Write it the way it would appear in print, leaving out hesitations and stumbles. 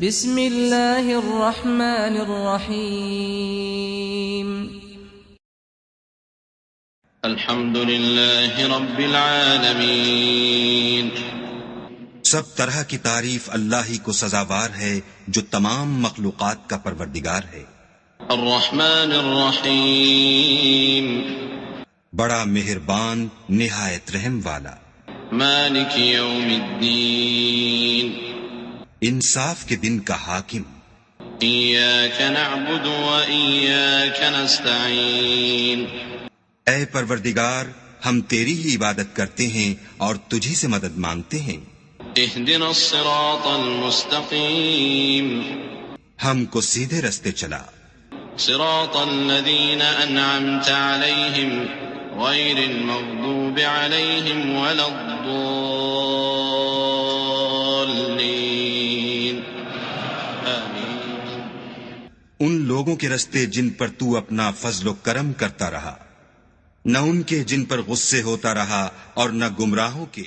بسم اللہ الرحمن الرحیم الحمد للہ رب العالمین. سب طرح کی تعریف اللہ ہی کو سزاوار ہے جو تمام مخلوقات کا پروردگار ہے. الرحمن الرحیم. بڑا مہربان نہایت رحم والا. مالک یوم الدین. انصاف کے دن کا حاکم. ایاک نعبد و ایاک نستعین. اے پروردگار ہم تیری ہی عبادت کرتے ہیں اور تجھی سے مدد مانگتے ہیں. اہدنا الصراط المستقیم. ہم کو سیدھے رستے چلا. صراط الذین انعمت علیہم غیر المغضوب علیہم ولا الضالین. آمین. ان لوگوں کے رستے جن پر تو اپنا فضل و کرم کرتا رہا، نہ ان کے جن پر غصے ہوتا رہا اور نہ گمراہوں کے